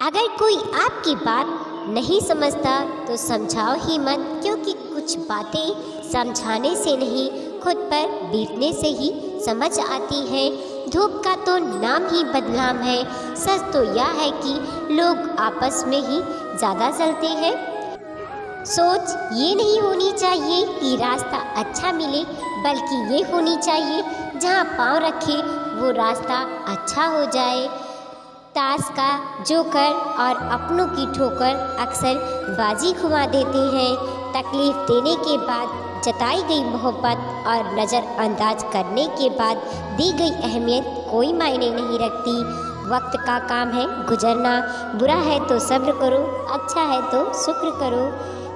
अगर कोई आपकी बात नहीं समझता तो समझाओ ही मत, क्योंकि कुछ बातें समझाने से नहीं खुद पर बीतने से ही समझ आती है। धूप का तो नाम ही बदनाम है। सच तो यह है कि लोग आपस में ही ज़्यादा चलते हैं। सोच ये नहीं होनी चाहिए कि रास्ता अच्छा मिले, बल्कि ये होनी चाहिए जहाँ पाँव रखे वो रास्ता अच्छा हो जाए। ताश का जोकर और अपनों की ठोकर अक्सर बाजी घुमा देते हैं। तकलीफ देने के बाद जताई गई मोहब्बत और नज़रअंदाज करने के बाद दी गई अहमियत कोई मायने नहीं रखती। वक्त का काम है गुजरना। बुरा है तो सब्र करो, अच्छा है तो शुक्र करो।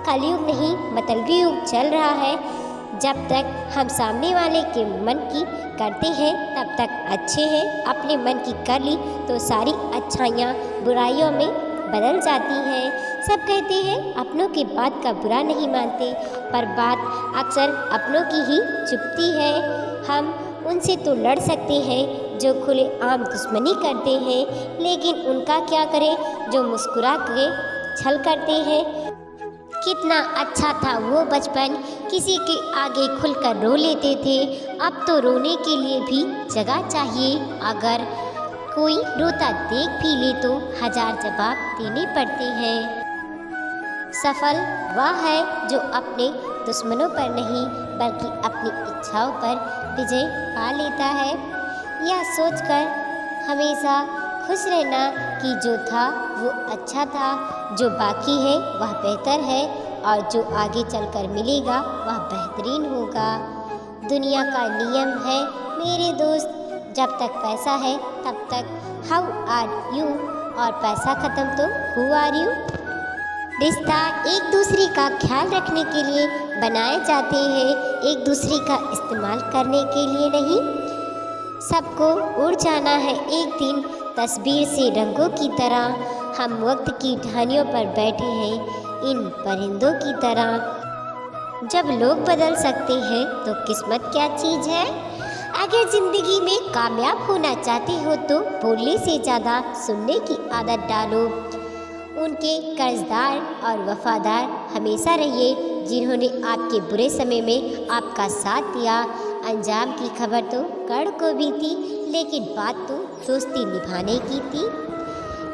कलयुग नहीं मतलबी युग चल रहा है। जब तक हम सामने वाले के मन की करते हैं तब तक अच्छे हैं। अपने मन की कर ली तो सारी अच्छाइयाँ बुराइयों में बदल जाती हैं। सब कहते हैं अपनों की बात का बुरा नहीं मानते, पर बात अक्सर अपनों की ही चुभती है। हम उनसे तो लड़ सकते हैं जो खुले आम दुश्मनी करते हैं, लेकिन उनका क्या करें जो मुस्कुरा के छल करते हैं। कितना अच्छा था वो बचपन, किसी के आगे खुलकर रो लेते थे। अब तो रोने के लिए भी जगह चाहिए। अगर कोई रोता देख भी ले तो हजार जवाब देने पड़ते हैं। सफल वह है जो अपने दुश्मनों पर नहीं बल्कि अपनी इच्छाओं पर विजय पा लेता है। यह सोचकर हमेशा खुश रहना कि जो था वो अच्छा था, जो बाकी है वह बेहतर है और जो आगे चलकर मिलेगा वह बेहतरीन होगा। दुनिया का नियम है मेरे दोस्त, जब तक पैसा है तब तक हाउ आर यू, और पैसा ख़त्म तो हु आर यू। रिश्ता एक दूसरे का ख्याल रखने के लिए बनाए जाते हैं, एक दूसरे का इस्तेमाल करने के लिए नहीं। सबको उड़ जाना है एक दिन तस्वीर से रंगों की तरह। हम वक्त की ढानियों पर बैठे हैं इन परिंदों की तरह। जब लोग बदल सकते हैं तो किस्मत क्या चीज़ है। अगर ज़िंदगी में कामयाब होना चाहते हो तो बोलने से ज़्यादा सुनने की आदत डालो। उनके कर्जदार और वफादार हमेशा रहिए जिन्होंने आपके बुरे समय में आपका साथ दिया। अंजाम की खबर तो कड़ को भी थी, लेकिन बात तो दोस्ती निभाने की थी।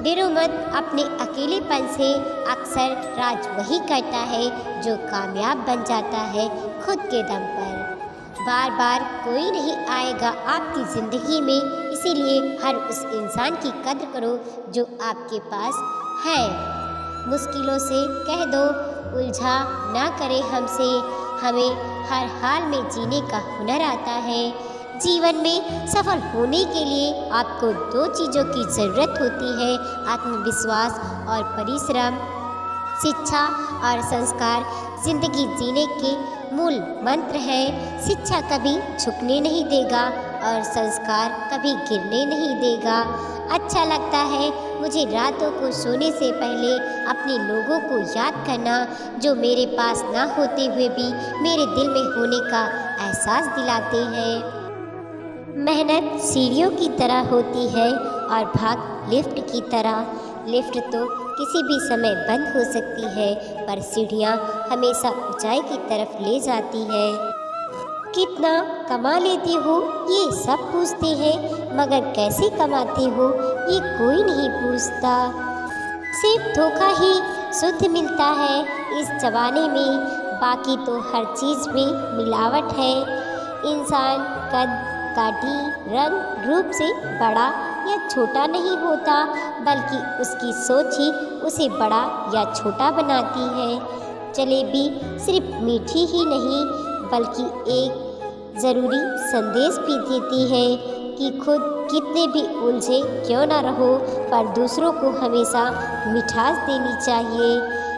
डरो मत अपने अकेलेपन से, अक्सर राज वही करता है जो कामयाब बन जाता है खुद के दम पर। बार बार कोई नहीं आएगा आपकी ज़िंदगी में, इसीलिए हर उस इंसान की कद्र करो जो आपके पास है। मुश्किलों से कह दो उलझा ना करे हमसे, हमें हर हाल में जीने का हुनर आता है। जीवन में सफल होने के लिए आपको दो चीज़ों की ज़रूरत होती है, आत्मविश्वास और परिश्रम। शिक्षा और संस्कार जिंदगी जीने के मूल मंत्र हैं। शिक्षा कभी झुकने नहीं देगा और संस्कार कभी गिरने नहीं देगा। अच्छा लगता है मुझे रातों को सोने से पहले अपने लोगों को याद करना जो मेरे पास ना होते हुए भी मेरे दिल में होने का एहसास दिलाते हैं। मेहनत सीढ़ियों की तरह होती है और भाग लिफ्ट की तरह। लिफ्ट तो किसी भी समय बंद हो सकती है, पर सीढ़ियाँ हमेशा ऊंचाई की तरफ ले जाती है। कितना कमा लेते हो ये सब पूछते हैं, मगर कैसे कमाते हो ये कोई नहीं पूछता। सिर्फ धोखा ही शुद्ध मिलता है इस जमाने में, बाकी तो हर चीज़ में मिलावट है। इंसान कद काठी रंग रूप से बड़ा या छोटा नहीं होता, बल्कि उसकी सोच ही उसे बड़ा या छोटा बनाती है। जलेबी सिर्फ मीठी ही नहीं बल्कि एक ज़रूरी संदेश भी देती है कि खुद कितने भी उलझे क्यों ना रहो, पर दूसरों को हमेशा मिठास देनी चाहिए।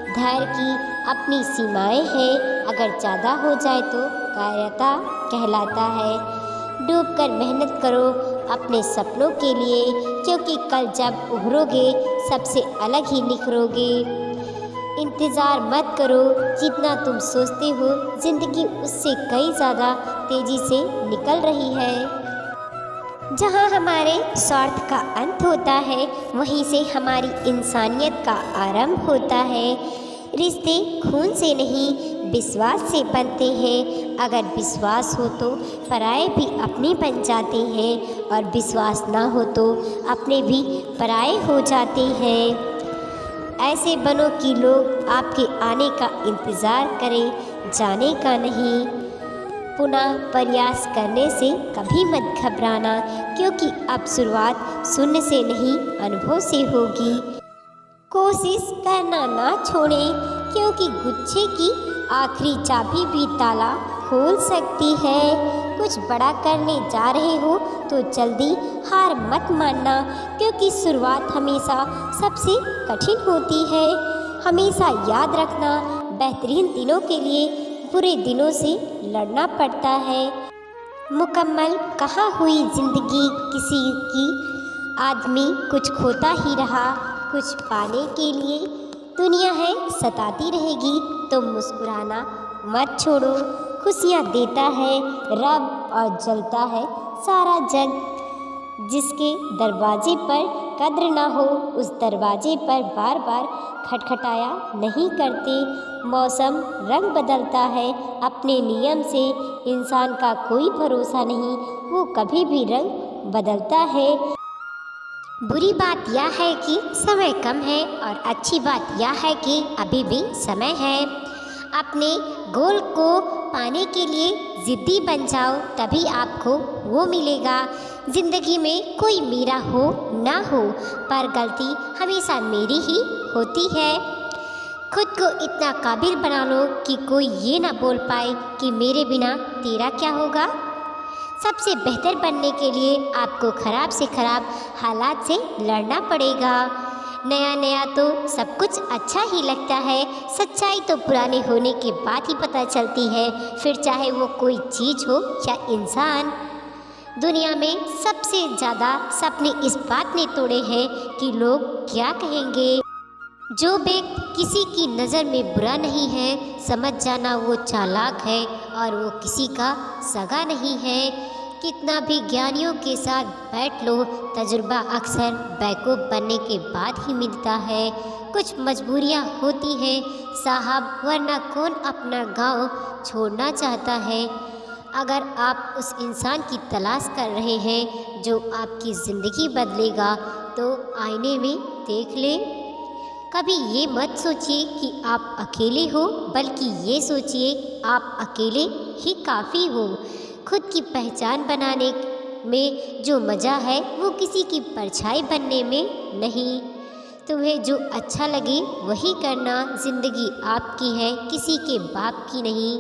धैर्य की अपनी सीमाएं हैं, अगर ज़्यादा हो जाए तो कायरता कहलाता है। डूबकर मेहनत करो अपने सपनों के लिए, क्योंकि कल जब उभरोगे सबसे अलग ही निखरोगे। इंतज़ार मत करो, जितना तुम सोचते हो ज़िंदगी उससे कई ज़्यादा तेज़ी से निकल रही है। जहाँ हमारे स्वार्थ का अंत होता है वहीं से हमारी इंसानियत का आरंभ होता है। रिश्ते खून से नहीं विश्वास से बनते हैं। अगर विश्वास हो तो पराये भी अपने बन जाते हैं और विश्वास ना हो तो अपने भी पराये हो जाते हैं। ऐसे बनो कि लोग आपके आने का इंतज़ार करें, जाने का नहीं। पुनः प्रयास करने से कभी मत घबराना, क्योंकि अब शुरुआत शून्य से नहीं अनुभव से होगी। कोशिश करना ना छोड़ें, क्योंकि गुच्छे की आखिरी चाबी भी ताला खोल सकती है। कुछ बड़ा करने जा रहे हो तो जल्दी हार मत मानना, क्योंकि शुरुआत हमेशा सबसे कठिन होती है। हमेशा याद रखना, बेहतरीन दिनों के लिए बुरे दिनों से लड़ना पड़ता है। मुकम्मल कहाँ हुई ज़िंदगी किसी की, आदमी कुछ खोता ही रहा कुछ पाने के लिए। दुनिया है सताती रहेगी तो मुस्कुराना मत छोड़ो। खुशियाँ देता है रब और जलता है सारा जग। जिसके दरवाजे पर कद्र ना हो उस दरवाजे पर बार बार खटखटाया नहीं करते। मौसम रंग बदलता है अपने नियम से, इंसान का कोई भरोसा नहीं, वो कभी भी रंग बदलता है। बुरी बात यह है कि समय कम है और अच्छी बात यह है कि अभी भी समय है। अपने गोल को पाने के लिए ज़िद्दी बन जाओ, तभी आपको वो मिलेगा। ज़िंदगी में कोई मेरा हो ना हो, पर गलती हमेशा मेरी ही होती है। खुद को इतना काबिल बना लो कि कोई ये ना बोल पाए कि मेरे बिना तेरा क्या होगा। सबसे बेहतर बनने के लिए आपको ख़राब से ख़राब हालात से लड़ना पड़ेगा। नया नया तो सब कुछ अच्छा ही लगता है, सच्चाई तो पुराने होने के बाद ही पता चलती है, फिर चाहे वो कोई चीज़ हो या इंसान। दुनिया में सबसे ज़्यादा सपने इस बात ने तोड़े हैं कि लोग क्या कहेंगे। जो व्यक्ति किसी की नज़र में बुरा नहीं है, समझ जाना वो चालाक है और वो किसी का सगा नहीं है। कितना भी ज्ञानियों के साथ बैठ लो, तजुर्बा अक्सर बेवकूफ़ बनने के बाद ही मिलता है। कुछ मजबूरियाँ होती हैं साहब, वरना कौन अपना गांव छोड़ना चाहता है। अगर आप उस इंसान की तलाश कर रहे हैं जो आपकी ज़िंदगी बदलेगा, तो आईने में देख लें। कभी ये मत सोचिए कि आप अकेले हो, बल्कि ये सोचिए आप अकेले ही काफ़ी हो। खुद की पहचान बनाने में जो मज़ा है वो किसी की परछाई बनने में नहीं। तुम्हें जो अच्छा लगे वही करना। ज़िंदगी आपकी है, किसी के बाप की नहीं।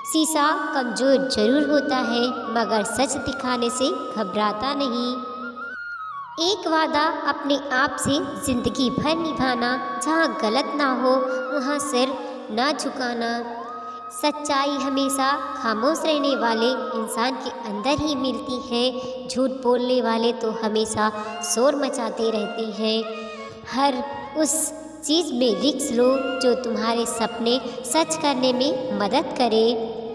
शीशा कमज़ोर जरूर होता है, मगर सच दिखाने से घबराता नहीं। एक वादा अपने आप से ज़िंदगी भर निभाना, जहाँ गलत ना हो वहाँ सिर ना झुकाना। सच्चाई हमेशा खामोश रहने वाले इंसान के अंदर ही मिलती है। झूठ बोलने वाले तो हमेशा शोर मचाते रहते हैं। हर उस चीज़ में रिस्क लो जो तुम्हारे सपने सच करने में मदद करे।